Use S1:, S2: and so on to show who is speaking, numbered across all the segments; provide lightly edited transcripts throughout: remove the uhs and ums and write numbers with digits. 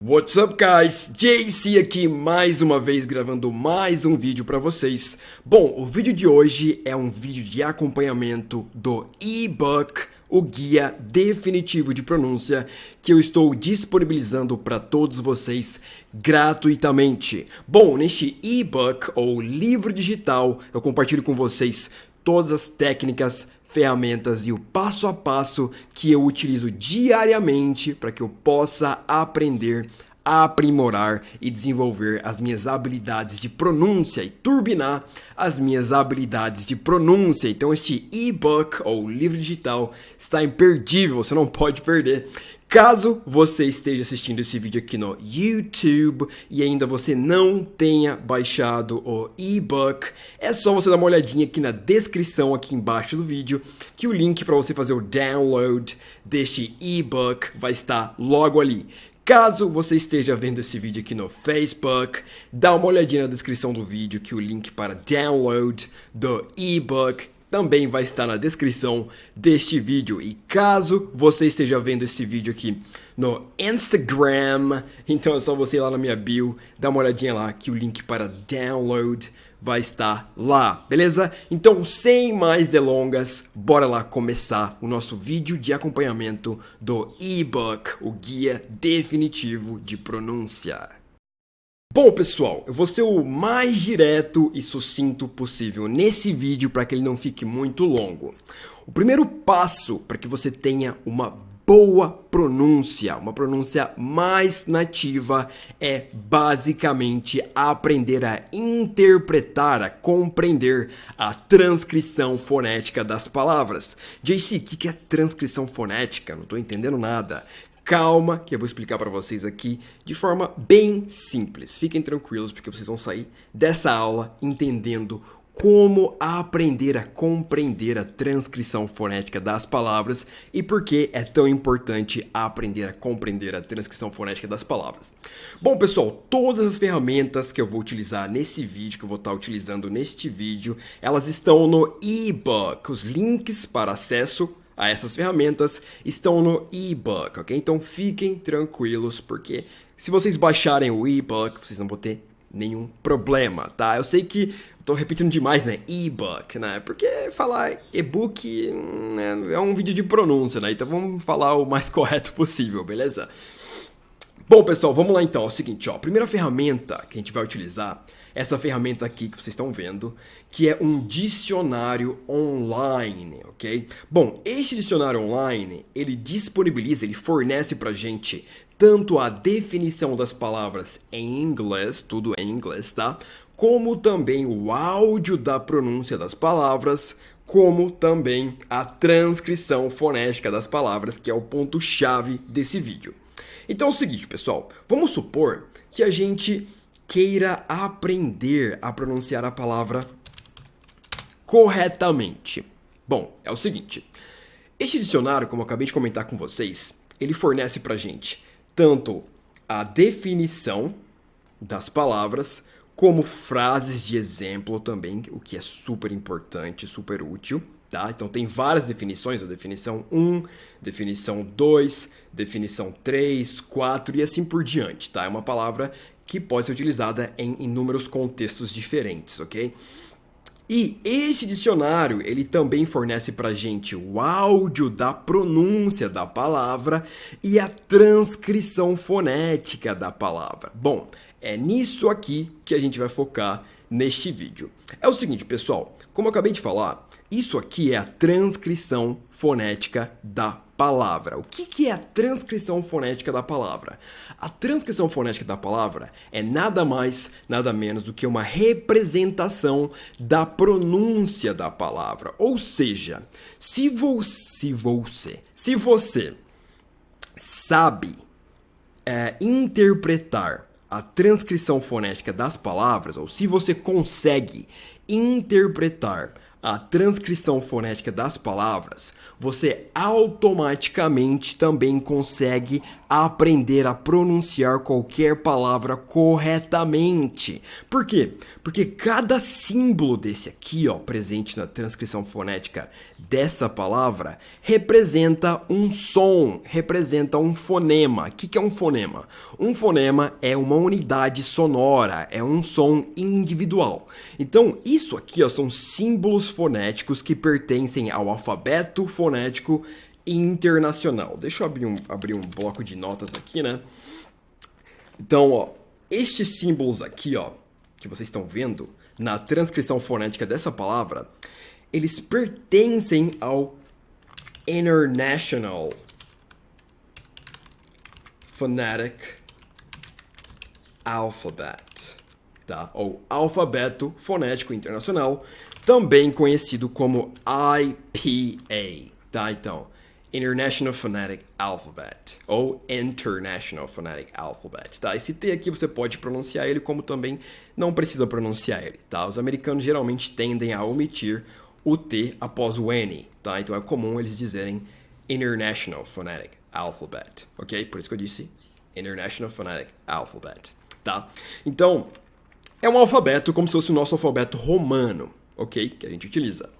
S1: What's up, guys? JC aqui mais uma vez gravando mais um vídeo para vocês. Bom, o vídeo de hoje é um vídeo de acompanhamento do e-book, o guia definitivo de pronúncia, que eu estou disponibilizando para todos vocês gratuitamente. Bom, neste e-book ou livro digital, eu compartilho com vocês todas as técnicas, ferramentas e o passo a passo que eu utilizo diariamente para que eu possa aprender, aprimorar e desenvolver as minhas habilidades de pronúncia e turbinar as minhas habilidades de pronúncia. Então este e-book ou livro digital está imperdível, você não pode perder. Caso você esteja assistindo esse vídeo aqui no YouTube e ainda você não tenha baixado o e-book, é só você dar uma olhadinha aqui na descrição aqui embaixo do vídeo, que o link para você fazer o download deste e-book vai estar logo ali. Caso você esteja vendo esse vídeo aqui no Facebook, dá uma olhadinha na descrição do vídeo que o link para download do e-book também vai estar na descrição deste vídeo. E caso você esteja vendo esse vídeo aqui no Instagram, então é só você ir lá na minha bio, dar uma olhadinha lá que o link para download vai estar lá, beleza? Então, sem mais delongas, bora lá começar o nosso vídeo de acompanhamento do e-book, o guia definitivo de pronúncia. Bom, pessoal, eu vou ser o mais direto e sucinto possível nesse vídeo para que ele não fique muito longo. O primeiro passo para que você tenha uma boa pronúncia, uma pronúncia mais nativa, é basicamente aprender a interpretar, a compreender a transcrição fonética das palavras. JC, o que é transcrição fonética? Não estou entendendo nada. Calma, que eu vou explicar para vocês aqui de forma bem simples. Fiquem tranquilos, porque vocês vão sair dessa aula entendendo como aprender a compreender a transcrição fonética das palavras e por que é tão importante aprender a compreender a transcrição fonética das palavras. Bom, pessoal, todas as ferramentas que eu vou utilizar nesse vídeo, que eu vou estar utilizando neste vídeo, elas estão no e-book. Os links para acesso a essas ferramentas estão no e-book, ok? Então fiquem tranquilos, porque se vocês baixarem o e-book, vocês não vão ter nenhum problema, tá? Eu sei que estou repetindo demais, né? E-book, né? Porque falar e-book é um vídeo de pronúncia, né? Então vamos falar o mais correto possível, beleza? Bom, pessoal, vamos lá então. É o seguinte, ó, a primeira ferramenta que a gente vai utilizar, essa ferramenta aqui que vocês estão vendo, que é um dicionário online, ok? Bom, este dicionário online, ele disponibiliza, ele fornece pra gente tanto a definição das palavras em inglês, tudo em inglês, tá? Como também o áudio da pronúncia das palavras, como também a transcrição fonética das palavras, que é o ponto-chave desse vídeo. Então é o seguinte, pessoal, vamos supor que a gente queira aprender a pronunciar a palavra corretamente. Bom, é o seguinte, este dicionário, como eu acabei de comentar com vocês, ele fornece pra gente tanto a definição das palavras, como frases de exemplo também, o que é super importante, super útil, tá? Então tem várias definições, a definição 1, definição 2, definição 3, 4 e assim por diante, tá? É uma palavra que pode ser utilizada em inúmeros contextos diferentes, ok? E este dicionário, ele também fornece pra gente o áudio da pronúncia da palavra e a transcrição fonética da palavra. Bom, é nisso aqui que a gente vai focar neste vídeo. É o seguinte, pessoal, como eu acabei de falar, isso aqui é a transcrição fonética da palavra. O que é a transcrição fonética da palavra? A transcrição fonética da palavra é nada mais, nada menos do que uma representação da pronúncia da palavra. Ou seja, se você sabe interpretar a transcrição fonética das palavras, ou se você consegue interpretar a transcrição fonética das palavras, você automaticamente também consegue aprender a pronunciar qualquer palavra corretamente. Por quê? Porque cada símbolo desse aqui, ó, presente na transcrição fonética dessa palavra, representa um som, representa um fonema. O que é um fonema? Um fonema é uma unidade sonora, é um som individual. Então, isso aqui, ó, são símbolos fonéticos que pertencem ao alfabeto fonético internacional. Deixa eu abrir um bloco de notas aqui, né? Então, ó, estes símbolos aqui, ó, que vocês estão vendo na transcrição fonética dessa palavra, eles pertencem ao International Phonetic Alphabet, tá? Ou Alfabeto Fonético Internacional, também conhecido como IPA, tá? Então, International Phonetic Alphabet, ou International Phonetic Alphabet, tá? Esse T aqui você pode pronunciar ele, como também não precisa pronunciar ele, tá? Os americanos geralmente tendem a omitir o T após o N, tá? Então é comum eles dizerem International Phonetic Alphabet, ok? Por isso que eu disse International Phonetic Alphabet, tá? Então, é um alfabeto como se fosse o nosso alfabeto romano, ok? Que a gente utiliza.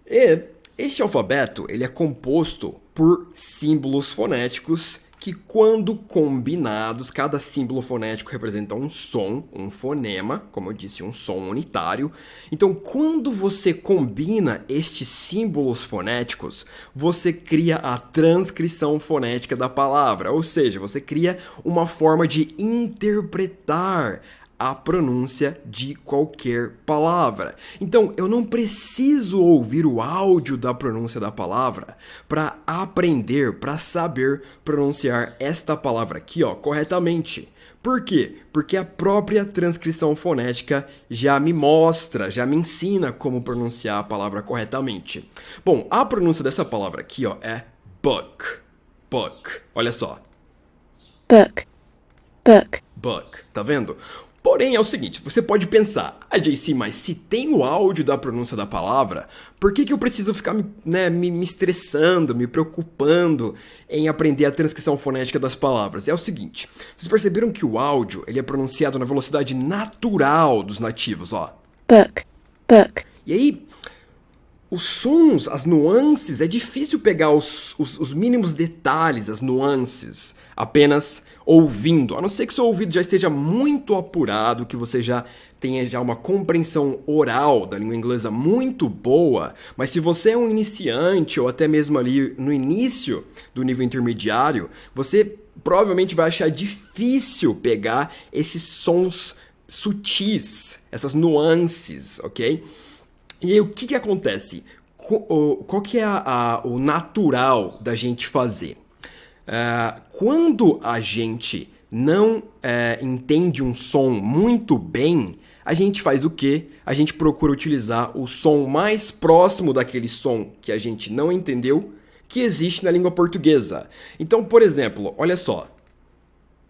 S1: E este alfabeto, ele é composto por símbolos fonéticos que, quando combinados, cada símbolo fonético representa um som, um fonema, como eu disse, um som unitário. Então, quando você combina estes símbolos fonéticos, você cria a transcrição fonética da palavra, ou seja, você cria uma forma de interpretar a pronúncia de qualquer palavra. Então, eu não preciso ouvir o áudio da pronúncia da palavra para aprender, para saber pronunciar esta palavra aqui, ó, corretamente. Por quê? Porque a própria transcrição fonética já me mostra, já me ensina como pronunciar a palavra corretamente. Bom, a pronúncia dessa palavra aqui, ó, é book. Book. Olha só.
S2: Book. Book.
S1: Book. Tá vendo? Porém, é o seguinte, você pode pensar, JC, mas se tem o áudio da pronúncia da palavra, por que eu preciso ficar me estressando, me preocupando em aprender a transcrição fonética das palavras? É o seguinte, vocês perceberam que o áudio ele é pronunciado na velocidade natural dos nativos, ó.
S2: Book. Book.
S1: E aí, os sons, as nuances, é difícil pegar os mínimos detalhes, as nuances, apenas ouvindo. A não ser que seu ouvido já esteja muito apurado, que você já tenha já uma compreensão oral da língua inglesa muito boa, mas se você é um iniciante ou até mesmo ali no início do nível intermediário, você provavelmente vai achar difícil pegar esses sons sutis, essas nuances, ok? E aí, o que acontece? Qual que é o natural da gente fazer? Quando a gente não entende um som muito bem, a gente faz o quê? A gente procura utilizar o som mais próximo daquele som que a gente não entendeu, que existe na língua portuguesa. Então, por exemplo, olha só.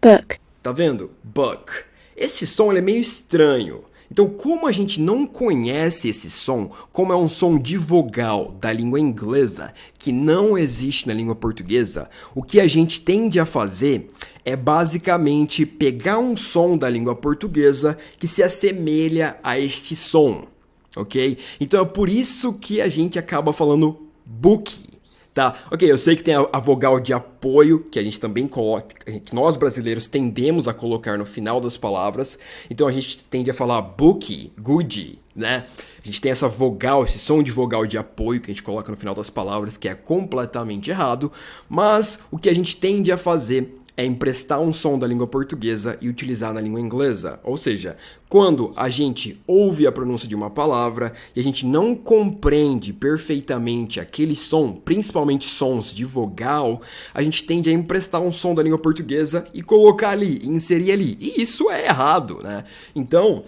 S2: Book.
S1: Tá vendo? Book. Esse som ele é meio estranho. Então, como a gente não conhece esse som, como é um som de vogal da língua inglesa, que não existe na língua portuguesa, o que a gente tende a fazer é basicamente pegar um som da língua portuguesa que se assemelha a este som, ok? Então, é por isso que a gente acaba falando book. Tá, ok, eu sei que tem a vogal de apoio, que a gente também coloca, que nós brasileiros tendemos a colocar no final das palavras, então a gente tende a falar bookie, goodie, né? A gente tem essa vogal, esse som de vogal de apoio que a gente coloca no final das palavras, que é completamente errado, mas o que a gente tende a fazer é emprestar um som da língua portuguesa e utilizar na língua inglesa. Ou seja, quando a gente ouve a pronúncia de uma palavra e a gente não compreende perfeitamente aquele som, principalmente sons de vogal, a gente tende a emprestar um som da língua portuguesa e colocar ali, inserir ali. E isso é errado, né? Então,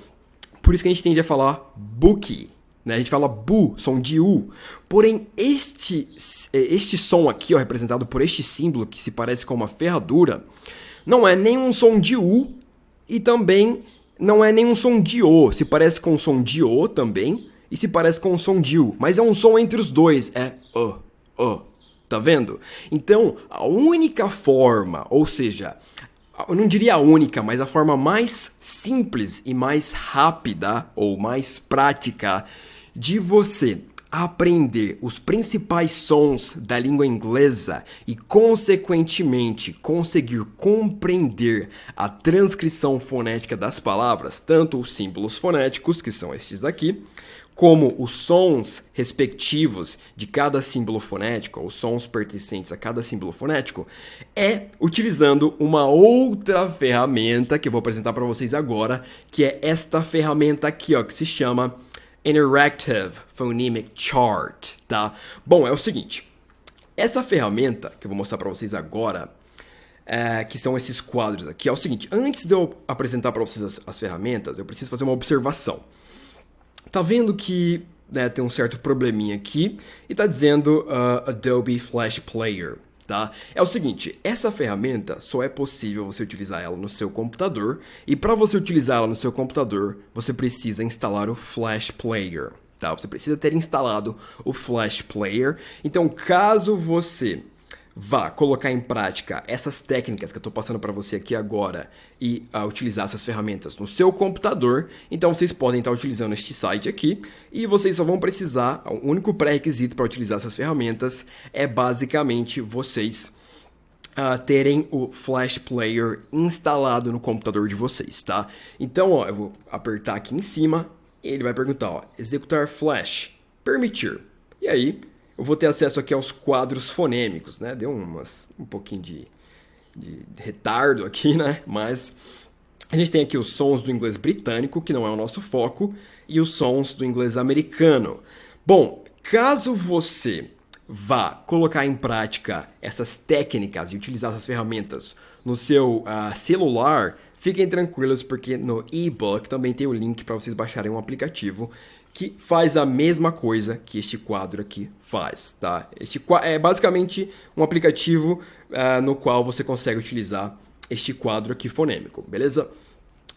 S1: por isso que a gente tende a falar bookie. A gente fala bu, som de U. Porém, este som aqui, ó, representado por este símbolo que se parece com uma ferradura, não é nem um som de U e também não é nem um som de O. Se parece com um som de O também e se parece com um som de U. Mas é um som entre os dois. É Tá vendo? Então, a única forma, ou seja, eu não diria a única, mas a forma mais simples e mais rápida ou mais prática de você aprender os principais sons da língua inglesa e, consequentemente, conseguir compreender a transcrição fonética das palavras, tanto os símbolos fonéticos, que são estes aqui, como os sons respectivos de cada símbolo fonético, os sons pertencentes a cada símbolo fonético, é utilizando uma outra ferramenta que eu vou apresentar para vocês agora, que é esta ferramenta aqui, ó, que se chama Interactive Phonemic Chart, tá? Bom, é o seguinte, essa ferramenta que eu vou mostrar para vocês agora, que são esses quadros aqui, é o seguinte, antes de eu apresentar para vocês as ferramentas, eu preciso fazer uma observação. Tá vendo que tem um certo probleminha aqui e tá dizendo Adobe Flash Player, tá? É o seguinte, essa ferramenta só é possível você utilizar ela no seu computador e para você utilizar ela no seu computador, você precisa instalar o Flash Player, tá? Você precisa ter instalado o Flash Player. Então, caso você vá colocar em prática essas técnicas que eu estou passando para você aqui agora e utilizar essas ferramentas no seu computador, então vocês podem estar utilizando este site aqui e vocês só vão precisar, o único pré-requisito para utilizar essas ferramentas é basicamente vocês terem o Flash Player instalado no computador de vocês, tá? Então, ó, eu vou apertar aqui em cima e ele vai perguntar, ó, executar Flash, permitir, e aí eu vou ter acesso aqui aos quadros fonêmicos, né? Deu um pouquinho de retardo aqui, né? Mas a gente tem aqui os sons do inglês britânico, que não é o nosso foco, e os sons do inglês americano. Bom, caso você vá colocar em prática essas técnicas e utilizar essas ferramentas no seu celular, fiquem tranquilos porque no e-book também tem o link para vocês baixarem um aplicativo que faz a mesma coisa que este quadro aqui faz, tá? Este é basicamente um aplicativo no qual você consegue utilizar este quadro aqui fonêmico, beleza?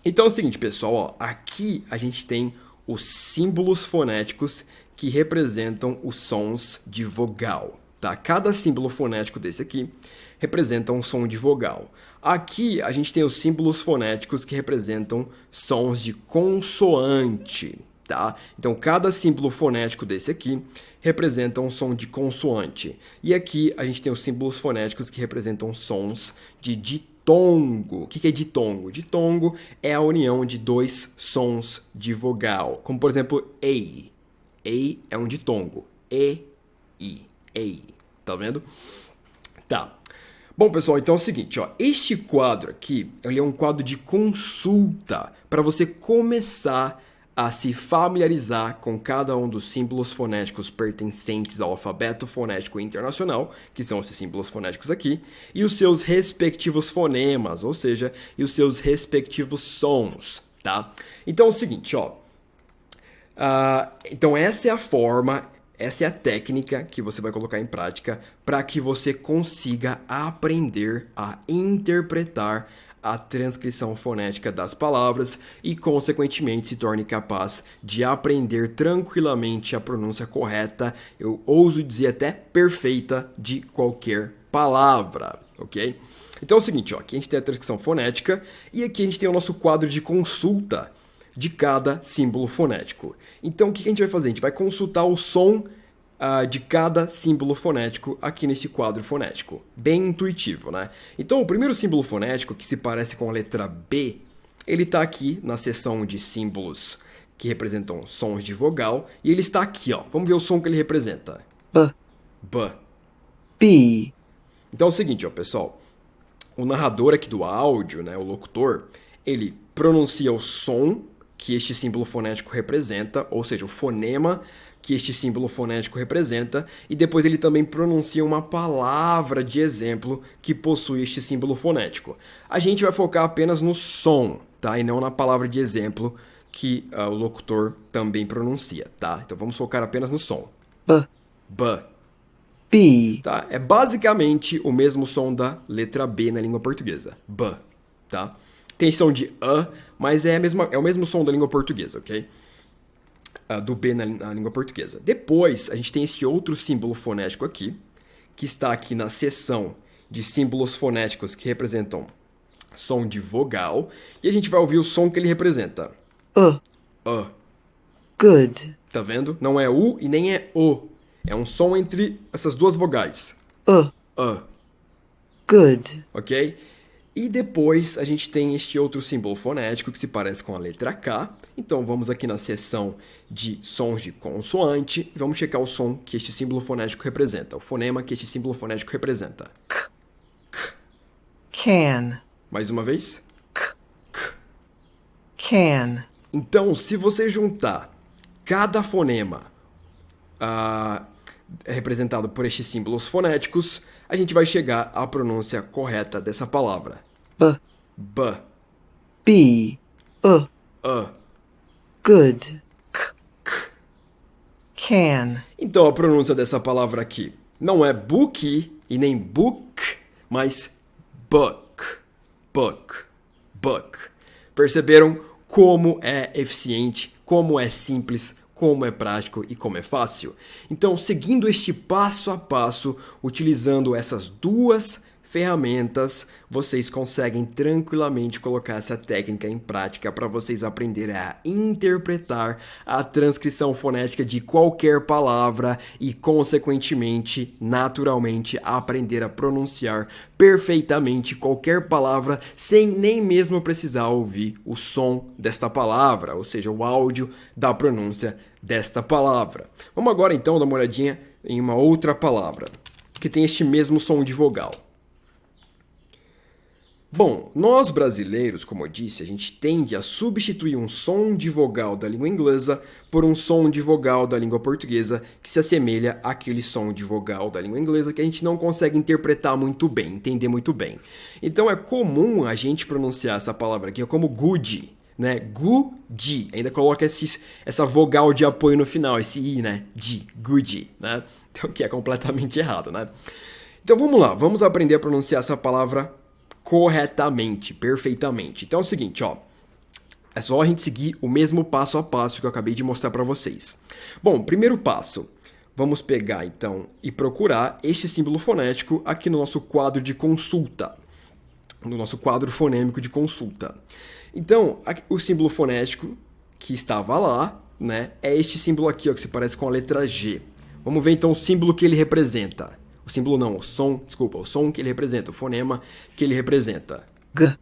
S1: Então é o seguinte, pessoal, ó, aqui a gente tem os símbolos fonéticos que representam os sons de vogal, tá? Cada símbolo fonético desse aqui representa um som de vogal. Aqui a gente tem os símbolos fonéticos que representam sons de consoante, tá? Então, cada símbolo fonético desse aqui representa um som de consoante. E aqui a gente tem os símbolos fonéticos que representam sons de ditongo. O que é ditongo? Ditongo é a união de dois sons de vogal, como por exemplo, ei. Ei é um ditongo. E, I, ei. Tá vendo? Tá. Bom, pessoal, então é o seguinte, ó, este quadro aqui, ele é um quadro de consulta para você começar a se familiarizar com cada um dos símbolos fonéticos pertencentes ao alfabeto fonético internacional, que são esses símbolos fonéticos aqui, e os seus respectivos fonemas, ou seja, e os seus respectivos sons, tá? Então é o seguinte, ó, então essa é a forma, essa é a técnica que você vai colocar em prática para que você consiga aprender a interpretar a transcrição fonética das palavras e, consequentemente, se torne capaz de aprender tranquilamente a pronúncia correta, eu ouso dizer até perfeita, de qualquer palavra, ok? Então é o seguinte, ó, aqui a gente tem a transcrição fonética e aqui a gente tem o nosso quadro de consulta de cada símbolo fonético. Então o que a gente vai fazer? A gente vai consultar o som de cada símbolo fonético aqui nesse quadro fonético. Bem intuitivo, né? Então, o primeiro símbolo fonético, que se parece com a letra B, ele está aqui na seção de símbolos que representam sons de vogal, e ele está aqui, ó. Vamos ver o som que ele representa.
S2: B.
S1: B.
S2: B.
S1: Então é o seguinte, ó, pessoal. O narrador aqui do áudio, né, o locutor, ele pronuncia o som que este símbolo fonético representa, ou seja, o fonema que este símbolo fonético representa, e depois ele também pronuncia uma palavra de exemplo que possui este símbolo fonético. A gente vai focar apenas no som, tá? E não na palavra de exemplo que o locutor também pronuncia, tá? Então vamos focar apenas no som.
S2: B.
S1: B.
S2: B.
S1: Tá? É basicamente o mesmo som da letra B na língua portuguesa. B, tá? Tem som de A, mas é o mesmo som da língua portuguesa, ok? Do B na língua portuguesa. Depois, a gente tem esse outro símbolo fonético aqui, que está aqui na seção de símbolos fonéticos que representam som de vogal, e a gente vai ouvir o som que ele representa.
S2: Good.
S1: Tá vendo? Não é U e nem é O. É um som entre essas duas vogais.
S2: Good.
S1: Ok? E depois a gente tem este outro símbolo fonético que se parece com a letra K. Então vamos aqui na seção de sons de consoante e vamos checar o som que este símbolo fonético representa, o fonema que este símbolo fonético representa.
S2: Can.
S1: Mais uma vez.
S2: Can.
S1: Então, se você juntar cada fonema representado por estes símbolos fonéticos, a gente vai chegar à pronúncia correta dessa palavra. B.
S2: B. Good. Can.
S1: Então, a pronúncia dessa palavra aqui não é book e nem book, mas book. Book. Perceberam como é eficiente, como é simples, como é prático e como é fácil? Então, seguindo este passo a passo, utilizando essas duas ferramentas, vocês conseguem tranquilamente colocar essa técnica em prática para vocês aprenderem a interpretar a transcrição fonética de qualquer palavra e, consequentemente, naturalmente, aprender a pronunciar perfeitamente qualquer palavra sem nem mesmo precisar ouvir o som desta palavra, ou seja, o áudio da pronúncia desta palavra. Vamos agora então dar uma olhadinha em uma outra palavra que tem este mesmo som de vogal. Bom, nós brasileiros, como eu disse, a gente tende a substituir um som de vogal da língua inglesa por um som de vogal da língua portuguesa que se assemelha àquele som de vogal da língua inglesa que a gente não consegue interpretar muito bem, entender muito bem. Então é comum a gente pronunciar essa palavra aqui como good, né? Good. Ainda coloca essa vogal de apoio no final, esse i, né? Good, né? Então que é completamente errado, né? Então vamos lá, vamos aprender a pronunciar essa palavra corretamente, perfeitamente. Então é o seguinte, ó. É só a gente seguir o mesmo passo a passo que eu acabei de mostrar para vocês. Bom, primeiro passo. Vamos pegar, então, e procurar este símbolo fonético aqui no nosso quadro de consulta. No nosso quadro fonêmico de consulta. Então, o símbolo fonético que estava lá, né, é este símbolo aqui, ó, que se parece com a letra G. Vamos ver, então, o símbolo que ele representa. O símbolo não, o som que ele representa, o fonema que ele representa.
S2: G.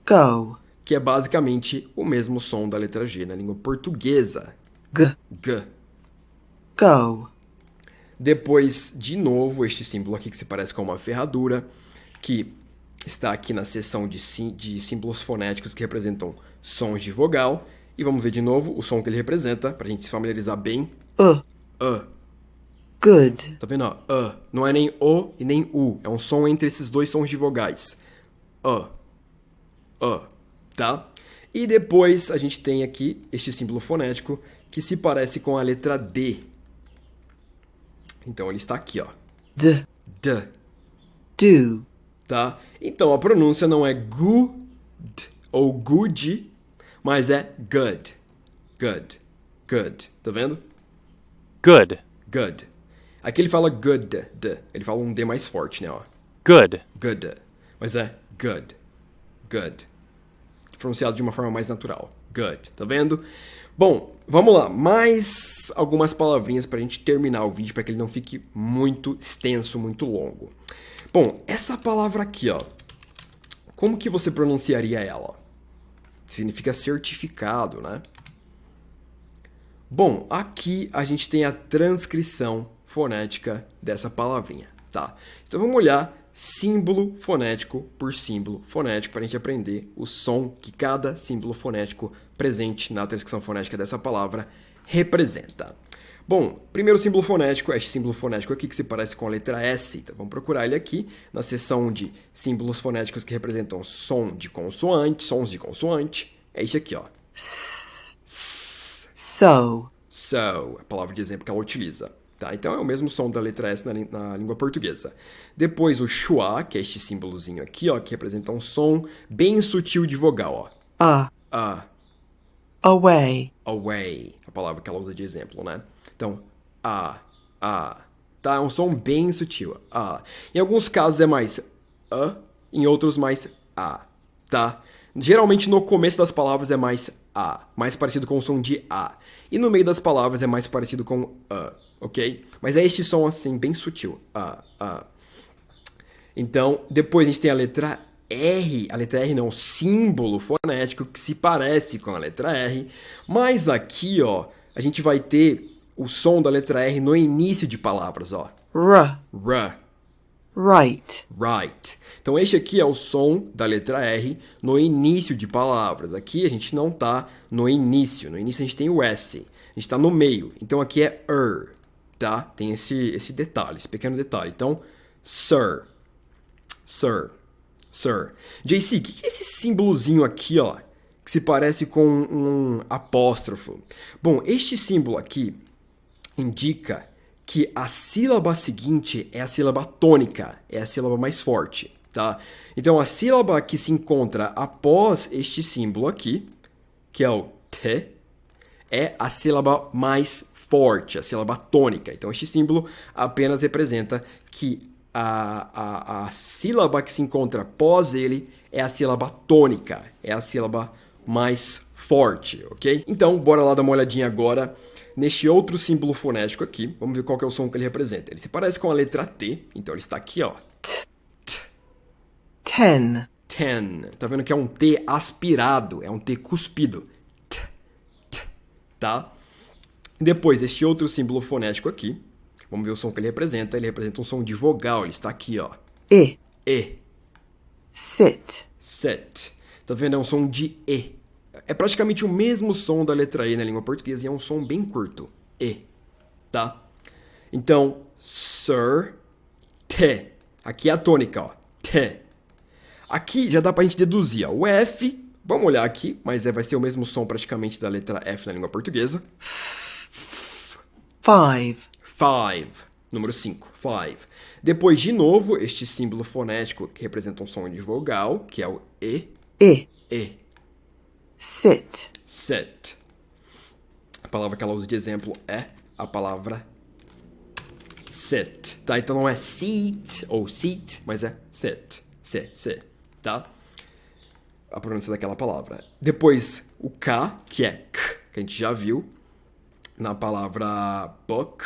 S2: Go.
S1: Que é basicamente o mesmo som da letra G na língua portuguesa.
S2: G. Go.
S1: Depois, de novo, este símbolo aqui que se parece com uma ferradura, que está aqui na seção de símbolos fonéticos que representam sons de vogal. E vamos ver de novo o som que ele representa, para a gente se familiarizar bem.
S2: Good.
S1: Tá vendo, ó? Não é nem O e nem U. É um som entre esses dois sons de vogais. Tá? E depois a gente tem aqui este símbolo fonético que se parece com a letra D. Então ele está aqui, ó.
S2: D. Do.
S1: Tá? Então a pronúncia não é good ou good, mas é good. Tá vendo?
S3: Good.
S1: Aqui ele fala good, ele fala um D mais forte, né, ó.
S3: Good.
S1: Mas é good. Pronunciado de uma forma mais natural. Good, tá vendo? Bom, vamos lá. Mais algumas palavrinhas pra gente terminar o vídeo, para que ele não fique muito extenso, muito longo. Bom, essa palavra aqui, ó. Como que você pronunciaria ela? Significa certificado, né? Bom, aqui a gente tem a transcrição fonética dessa palavrinha, tá? Então vamos olhar símbolo fonético por símbolo fonético para a gente aprender o som que cada símbolo fonético presente na transcrição fonética dessa palavra representa. Bom, primeiro símbolo fonético é este símbolo fonético aqui que se parece com a letra S. Então vamos procurar ele aqui na seção de símbolos fonéticos que representam sons de consoante. É este aqui, ó.
S2: So,
S1: a palavra de exemplo que ela utiliza. Tá? Então é o mesmo som da letra S na língua portuguesa. Depois o schwa, que é este símbolozinho aqui, ó, que representa um som bem sutil de vogal, ó.
S2: Away.
S1: A palavra que ela usa de exemplo, né? Então, tá? É um som bem sutil. A. Em alguns casos é mais a, em outros mais a, tá? Geralmente no começo das palavras é mais a, mais parecido com o som de a. E no meio das palavras é mais parecido com a, ok? Mas é este som assim, bem sutil. A. Então, depois a gente tem a letra R. A letra R não, o símbolo fonético que se parece com a letra R. Mas aqui, ó, a gente vai ter o som da letra R no início de palavras, ó.
S2: R.
S1: R.
S2: Right.
S1: Right. Então, este aqui é o som da letra R no início de palavras. Aqui a gente não tá no início. No início a gente tem o S. A gente tá no meio. Então, aqui é tá? Tem esse detalhe, esse pequeno detalhe. Então, sir. Sir. Sir. JC, o que é esse símbolozinho aqui, ó? Que se parece com um apóstrofo. Bom, este símbolo aqui indica que a sílaba seguinte é a sílaba tônica, é a sílaba mais forte, tá? Então, a sílaba que se encontra após este símbolo aqui, que é o T, é a sílaba mais forte, a sílaba tônica. Então, este símbolo apenas representa que a sílaba que se encontra após ele é a sílaba tônica, é a sílaba mais forte, ok? Então, bora lá dar uma olhadinha agora neste outro símbolo fonético aqui. Vamos ver qual que é o som que ele representa. Ele se parece com a letra T, então ele está aqui, ó.
S2: Ten.
S1: Ten. Tá vendo que é um T aspirado, é um T cuspido. Tá? Depois, este outro símbolo fonético aqui. Vamos ver o som que ele representa. Ele representa um som de vogal, ele está aqui, ó.
S2: E.
S1: E.
S2: Sit.
S1: Set. Tá vendo? É um som de E. É praticamente o mesmo som da letra E na língua portuguesa e é um som bem curto. E. Tá? Então, sir, T. Aqui é a tônica, ó. T. Aqui já dá pra gente deduzir, ó. O F, vamos olhar aqui, mas vai ser o mesmo som praticamente da letra F na língua portuguesa.
S2: Five.
S1: Five. Número 5. Five. Depois, de novo, este símbolo fonético que representa um som de vogal, que é o E.
S2: E.
S1: E.
S2: Sit.
S1: Set. A palavra que ela usa de exemplo é a palavra sit, tá? Então não é seat ou seat, mas é sit. Se, tá? A pronúncia daquela palavra. Depois, o K, que é K, que a gente já viu na palavra book.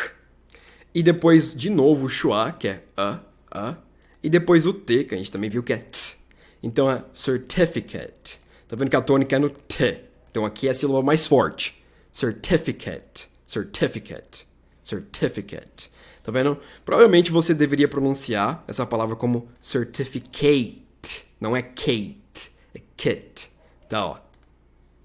S1: E depois, de novo, o schwa, que é a. E depois o T, que a gente também viu que é t. Então é certificate. Tá vendo que a tônica é no T. Então aqui é a sílaba mais forte. Certificate. Certificate. Certificate. Tá vendo? Provavelmente você deveria pronunciar essa palavra como certificate. Não é Kate. É kit. Tá, ó.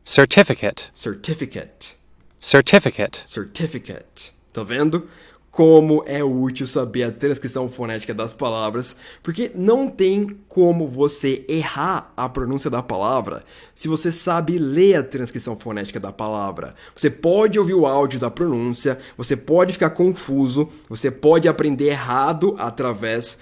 S3: Certificate.
S1: Certificate.
S3: Certificate.
S1: Certificate. Tá vendo? Como é útil saber a transcrição fonética das palavras, porque não tem como você errar a pronúncia da palavra se você sabe ler a transcrição fonética da palavra. Você pode ouvir o áudio da pronúncia, você pode ficar confuso, você pode aprender errado através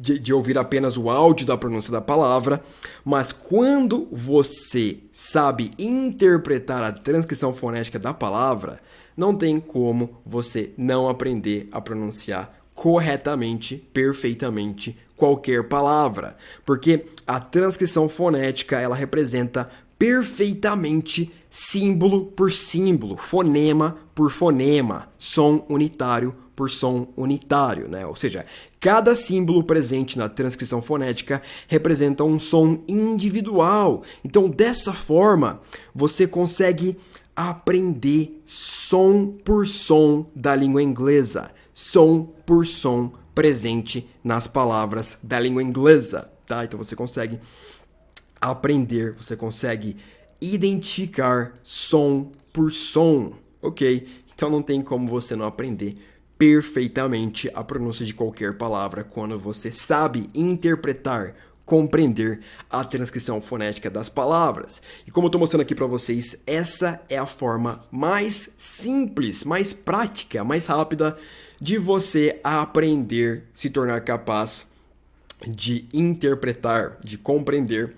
S1: de ouvir apenas o áudio da pronúncia da palavra, mas quando você sabe interpretar a transcrição fonética da palavra, não tem como você não aprender a pronunciar corretamente, perfeitamente, qualquer palavra. Porque a transcrição fonética, ela representa perfeitamente símbolo por símbolo, fonema por fonema, som unitário por som unitário, né? Ou seja, cada símbolo presente na transcrição fonética representa um som individual. Então, dessa forma, você consegue aprender som por som da língua inglesa, som por som presente nas palavras da língua inglesa, tá? Então você consegue aprender, você consegue identificar som por som, ok? Então não tem como você não aprender perfeitamente a pronúncia de qualquer palavra quando você sabe interpretar, compreender a transcrição fonética das palavras. E como eu estou mostrando aqui para vocês, essa é a forma mais simples, mais prática, mais rápida de você aprender, se tornar capaz de interpretar, de compreender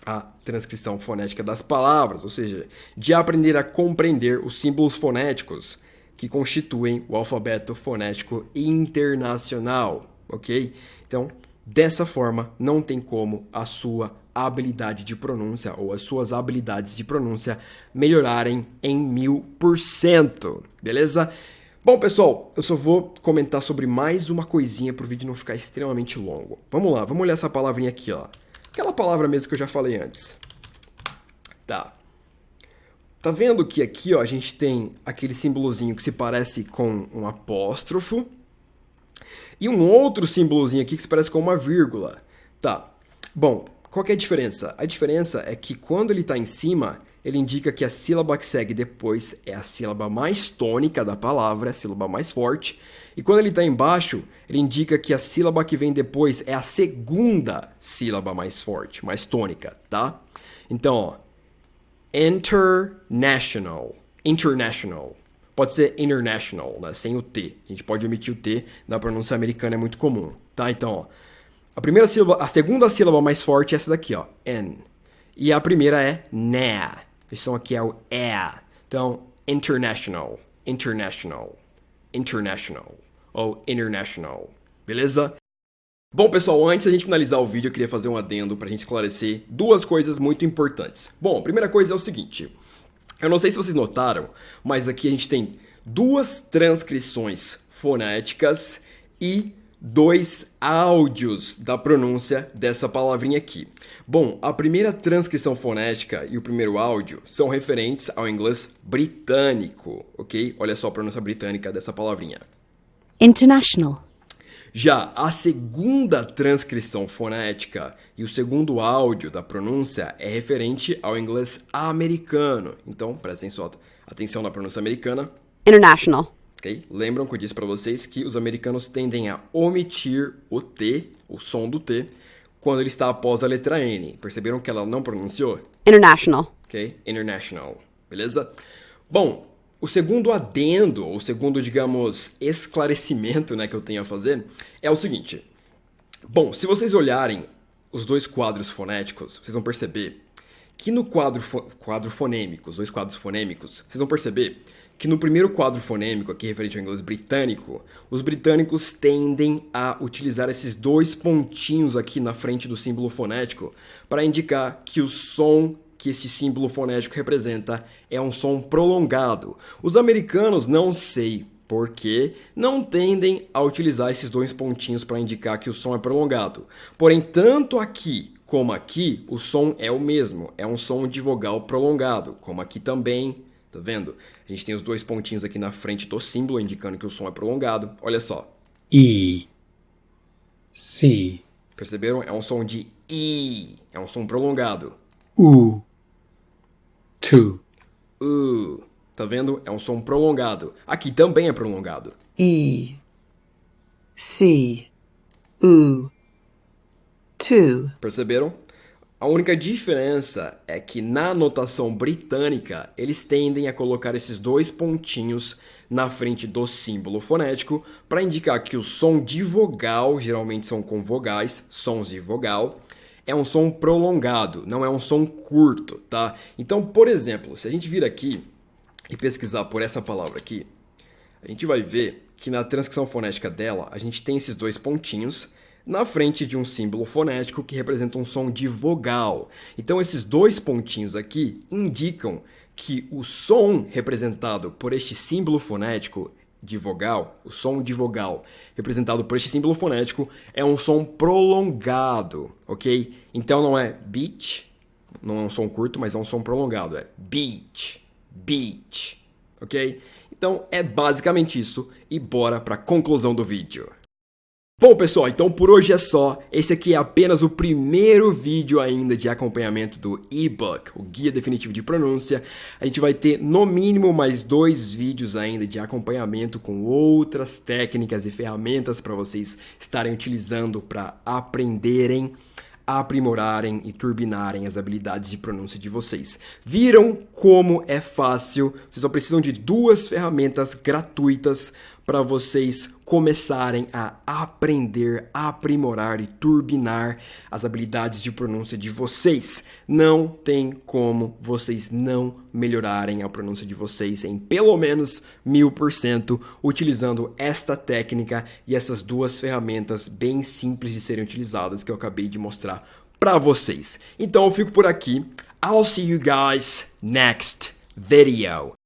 S1: a transcrição fonética das palavras, ou seja, de aprender a compreender os símbolos fonéticos que constituem o alfabeto fonético internacional, ok? Então, dessa forma, não tem como a sua habilidade de pronúncia ou as suas habilidades de pronúncia melhorarem em 1000%, beleza? Bom, pessoal, eu só vou comentar sobre mais uma coisinha para o vídeo não ficar extremamente longo. Vamos lá, vamos olhar essa palavrinha aqui, ó. Aquela palavra mesmo que eu já falei antes. Tá. Tá vendo que aqui, ó, a gente tem aquele símbolozinho que se parece com um apóstrofo e um outro símbolozinho aqui que se parece com uma vírgula. Tá. Bom, qual que é a diferença? A diferença é que quando ele está em cima, ele indica que a sílaba que segue depois é a sílaba mais tônica da palavra, a sílaba mais forte. E quando ele está embaixo, ele indica que a sílaba que vem depois é a segunda sílaba mais forte, mais tônica, tá? Então, ó, international. International. Pode ser international, né? Sem o T. A gente pode omitir o T, na pronúncia americana é muito comum, tá? Então, ó, a segunda sílaba mais forte é essa daqui, ó, N. E a primeira é na. Esse som aqui é o E. Então, international, international, international ou international. Beleza? Bom, pessoal, antes da gente finalizar o vídeo, eu queria fazer um adendo para a gente esclarecer duas coisas muito importantes. Bom, a primeira coisa é o seguinte. Eu não sei se vocês notaram, mas aqui a gente tem duas transcrições fonéticas e dois áudios da pronúncia dessa palavrinha aqui. Bom, a primeira transcrição fonética e o primeiro áudio são referentes ao inglês britânico, ok? Olha só a pronúncia britânica dessa palavrinha.
S4: International.
S1: Já a segunda transcrição fonética e o segundo áudio da pronúncia é referente ao inglês americano. Então, prestem só atenção na pronúncia americana.
S4: International.
S1: Okay? Lembram que eu disse para vocês que os americanos tendem a omitir o T, o som do T, quando ele está após a letra N. Perceberam que ela não pronunciou?
S4: International.
S1: Ok? International. Beleza? Bom, o segundo adendo, ou segundo, digamos, esclarecimento, né, que eu tenho a fazer, é o seguinte. Bom, se vocês olharem os dois quadros fonéticos, vocês vão perceber que no quadro fonêmico, os dois quadros fonêmicos, vocês vão perceber que no primeiro quadro fonêmico, aqui referente ao inglês britânico, os britânicos tendem a utilizar esses dois pontinhos aqui na frente do símbolo fonético para indicar que o som que esse símbolo fonético representa é um som prolongado. Os americanos, não sei por quê, não tendem a utilizar esses dois pontinhos para indicar que o som é prolongado. Porém, tanto aqui como aqui, o som é o mesmo, é um som de vogal prolongado, como aqui também. Tá vendo? A gente tem os dois pontinhos aqui na frente do símbolo, indicando que o som é prolongado. Olha só.
S5: E. C.
S1: Perceberam? É um som de I. É um som prolongado.
S5: U. Tu.
S1: Tá vendo? É um som prolongado. Aqui também é prolongado.
S2: E. C. U. Tu.
S1: Perceberam? A única diferença é que na notação britânica, eles tendem a colocar esses dois pontinhos na frente do símbolo fonético para indicar que o som de vogal, geralmente são com vogais, sons de vogal, é um som prolongado, não é um som curto, tá? Então, por exemplo, se a gente vir aqui e pesquisar por essa palavra aqui, a gente vai ver que na transcrição fonética dela, a gente tem esses dois pontinhos na frente de um símbolo fonético que representa um som de vogal. Então, esses dois pontinhos aqui indicam que o som representado por este símbolo fonético de vogal, o som de vogal representado por este símbolo fonético é um som prolongado, ok? Então, não é beach, não é um som curto, mas é um som prolongado, é beach, beach, ok? Então, é basicamente isso e bora para a conclusão do vídeo. Bom, pessoal, então por hoje é só. Esse aqui é apenas o primeiro vídeo ainda de acompanhamento do e-book, o Guia Definitivo de Pronúncia. A gente vai ter no mínimo mais 2 vídeos ainda de acompanhamento com outras técnicas e ferramentas para vocês estarem utilizando para aprenderem, aprimorarem e turbinarem as habilidades de pronúncia de vocês. Viram como é fácil? Vocês só precisam de 2 ferramentas gratuitas para vocês começarem a aprender, aprimorar e turbinar as habilidades de pronúncia de vocês. Não tem como vocês não melhorarem a pronúncia de vocês em pelo menos 1000% utilizando esta técnica e essas duas ferramentas bem simples de serem utilizadas que eu acabei de mostrar para vocês. Então eu fico por aqui. I'll see you guys next video.